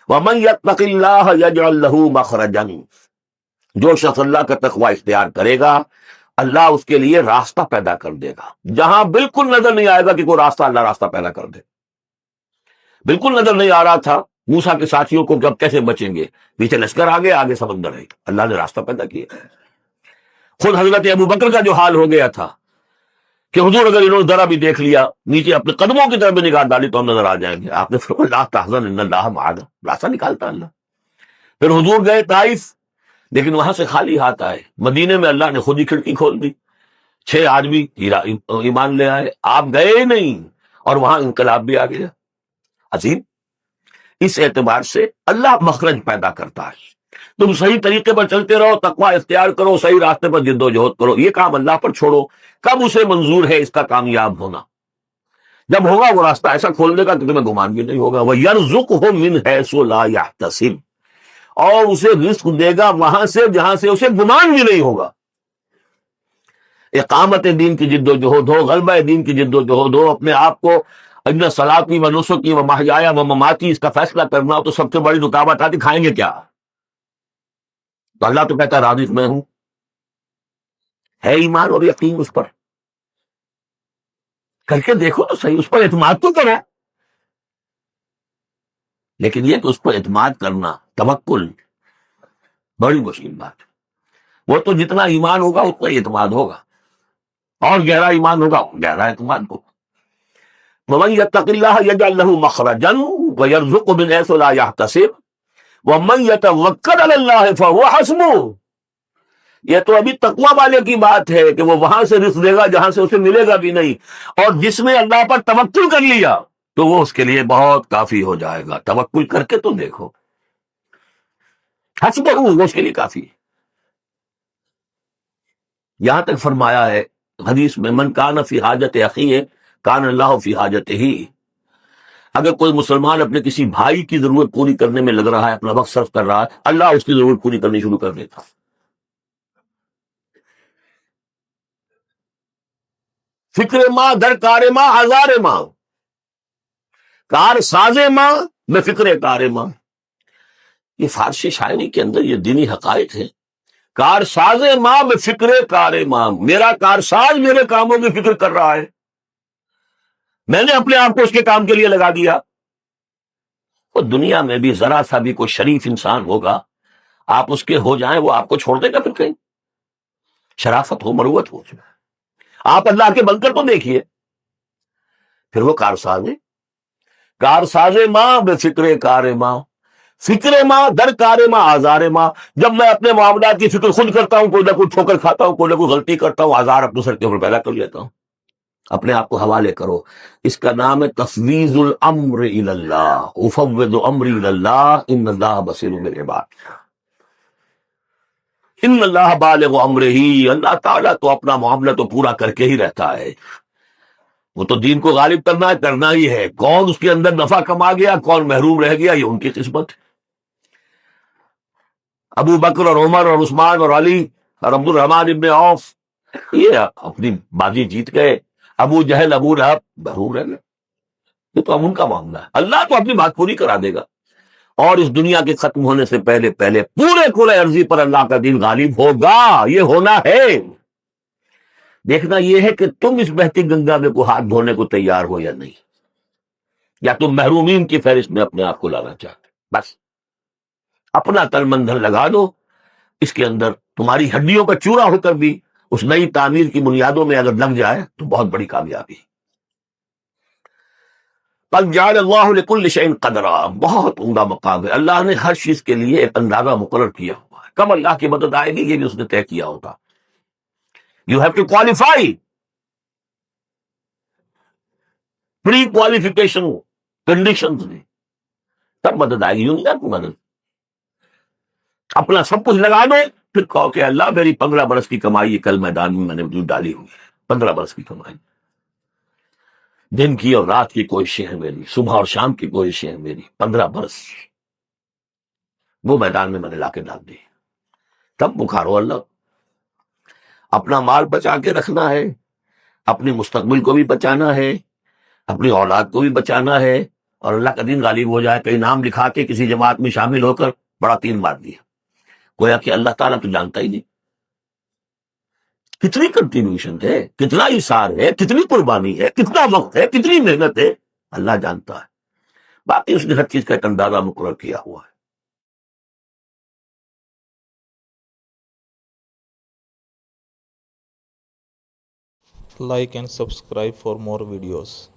ومن یتق اللہ یجعل لہ مخرجا، جو شخص اللہ کا تقوی اختیار کرے گا اللہ اس کے لیے راستہ پیدا کر دے گا، جہاں بالکل نظر نہیں آئے گا کہ کوئی راستہ، اللہ راستہ پیدا کر دے۔ بالکل نظر نہیں آ رہا تھا موسیٰ کے ساتھیوں کو کہ اب کیسے بچیں گے، پیچھے لشکر آگے، آگے سمندر ہے، اللہ نے راستہ پیدا کیا۔ خود حضرت ابو بکر کا جو حال ہو گیا تھا کہ حضور اگر انہوں نے ذرا بھی دیکھ لیا، نیچے اپنے قدموں کی طرف بھی نگاہ ڈالی تو ہم نظر آ جائیں گے، آپ نے فرمایا لا تحزن ان اللہ معنا، راستہ نکالتا اللہ۔ پھر حضور گئے طائف، لیکن وہاں سے خالی ہاتھ آئے، مدینے میں اللہ نے خود ہی کھڑکی کھول دی، 6 آدمی ایمان لے آئے، آپ گئے ہی نہیں اور وہاں انقلاب بھی آ گیا۔ عظیم، اس اعتبار سے اللہ مخرج پیدا کرتا ہے۔ تم صحیح طریقے پر چلتے رہو، تقوی اختیار کرو، صحیح راستے پر جد و جہد کرو، یہ کام اللہ پر چھوڑو۔ کب اسے منظور ہے اس کا کامیاب ہونا؟ جب ہوگا وہ راستہ ایسا کھول دے گا کہ تمہیں گمان بھی نہیں ہوگا۔ وَيَرْزُقْهُ مِنْ حَيْثُ لَا يَحْتَسِبُ، اور اسے رزق دے گا وہاں سے جہاں سے اسے گمان بھی نہیں ہوگا۔ اقامت دین کی جد و جہد ہو، غلبہ دین کی جد و جہد ہو، اپنے آپ کو ان صلاتی و نسکی و محیایا و مماتی اس کا فیصلہ کرنا ہو، تو سب سے بڑی رکاوٹ آتی کھائیں گے کیا؟ تو اللہ تو کہتا ہے رازق میں ہوں، ہے ایمان اور یقین اس پر، کر کے دیکھو تو صحیح، اس پر اعتماد تو کرو۔ لیکن یہ کہ اس پر اعتماد کرنا، توکل، بڑی مشکل بات ہے۔ وہ تو جتنا ایمان ہوگا اتنا ہی اعتماد ہوگا، اور گہرا ایمان ہوگا گہرا اعتماد ہوگا۔ وَمَن يَتَّقِ اللَّهَ يَجْعَل لَّهُ مَخْرَجًا وَيَرْزُقْهُ مِنْ حَيْثُ لَا يَحْتَسِبُ وَمَن يَتَوَکَّلْ عَلَى اللَّهِ فَهُوَ حَسْبُهُ۔ یہ تو ابھی تقوی والے کی بات ہے کہ وہ وہاں سے رزق دے گا جہاں سے اسے ملے گا بھی نہیں، اور جس نے اللہ پر توکل کر لیا تو وہ اس کے لیے بہت کافی ہو جائے گا۔ توکل کر کے تو دیکھو، حسبہ، وہ اس کے لیے کافی ہے۔ یہاں تک فرمایا ہے حدیث میں من کان فی حاجت اخیہ کان اللہ فی حاجتہ، اگر کوئی مسلمان اپنے کسی بھائی کی ضرورت پوری کرنے میں لگ رہا ہے، اپنا وقت صرف کر رہا ہے، اللہ اس کی ضرورت پوری کرنی شروع کر دیتا۔ فکر ماں در کار ماں ہزار ماں، کار ساز ماں میں فکر کار ماں، یہ فارسی شاعری کے اندر یہ دینی حقائق ہے۔ کار ساز ماں میں فکر کار ماں، میرا کار ساز میرے کاموں کی فکر کر رہا ہے، میں نے اپنے آپ کو اس کے کام کے لیے لگا دیا۔ اور دنیا میں بھی ذرا سا بھی کوئی شریف انسان ہوگا، آپ اس کے ہو جائیں وہ آپ کو چھوڑ دے گا پھر کہیں؟ شرافت ہو، مروت ہو، آپ اللہ کے بن کر تو دیکھیے، پھر وہ کارساز ہے۔ کارساز ماں بے فکر کار ماں، فکر ماں در کار ماں آزار ماں، جب میں اپنے معاملات کی فکر خود کرتا ہوں، کوئی نہ کوئی ٹھوکر کھاتا ہوں، کوئی نہ کوئی غلطی کرتا ہوں، آزار اپنے سر کے اوپر پیدا کر لیتا ہوں۔ اپنے آپ کو حوالے کرو، اس کا نام ہے تفویض الامر الی اللہ، افوض امری الی اللہ ان اللہ بصیر بالعباد۔ ان اللہ بالغ امرہ، اللہ تعالیٰ تو اپنا معاملہ تو پورا کر کے ہی رہتا ہے، وہ تو دین کو غالب کرنا ہی ہے۔ کون اس کے اندر نفع کما گیا، کون محروم رہ گیا، یہ ان کی قسمت ہے۔ ابو بکر اور عمر اور عثمان اور علی اور عبد الرحمن ابن عوف یہ اپنی بازی جیت گئے، ابو جہل ابو لہب محروم رہ گئے۔ یہ تو اب ان کا معاملہ ہے، اللہ تو اپنی بات پوری کرا دے گا، اور اس دنیا کے ختم ہونے سے پہلے پورے کھلے عرضی پر اللہ کا دین غالب ہوگا، یہ ہونا ہے۔ دیکھنا یہ ہے کہ تم اس بہتی گنگا میں کو ہاتھ دھونے کو تیار ہو یا نہیں، یا تم محرومین کی فہرست میں اپنے آپ کو لانا چاہتے۔ بس اپنا تن من دھن لگا دو اس کے اندر، تمہاری ہڈیوں کا چورا ہو کر بھی اس نئی تعمیر کی بنیادوں میں اگر لگ جائے تو بہت بڑی کامیابی۔ قد جعل اللہ لکل شیء قدرا، بہت عمدہ مقام ہے، اللہ نے ہر چیز کے لیے ایک اندازہ مقرر کیا ہوا ہے، کب اللہ کی مدد آئے گی یہ بھی اس نے طے کیا ہوگا۔ You have to qualify, pre qualification conditions میں، تب مدد آئے گی، یوں نہیں آتی مدد۔ اپنا سب کچھ لگا دو، پھر کہو کہ اللہ میری 15 برس کی کمائی کل میدان میں میں نے ڈالی ہوئی ہے، 15 برس کی کمائی، دن کی اور رات کی کوششیں ہیں میری، صبح اور شام کی کوششیں ہیں میری، 15 برس وہ میدان میں نے لا کے ڈال دی۔ تب پکارو اللہ۔ اپنا مال بچا کے رکھنا ہے، اپنی مستقبل کو بھی بچانا ہے، اپنی اولاد کو بھی بچانا ہے، اور اللہ کا دین غالب ہو جائے، کہیں نام لکھا کے کسی جماعت میں شامل ہو کر بڑا تین مار دیا، گویا کہ اللہ تعالیٰ تو جانتا ہی نہیں۔ کتنی کنٹینیوشن ہے، کتنا اثار ہے، کتنی قربانی ہے، کتنا وقت ہے، کتنی محنت ہے، اللہ جانتا ہے۔ باقی اس نے ہر چیز کا ایک اندازہ مقرر کیا ہوا ہے۔ Like and subscribe for more videos.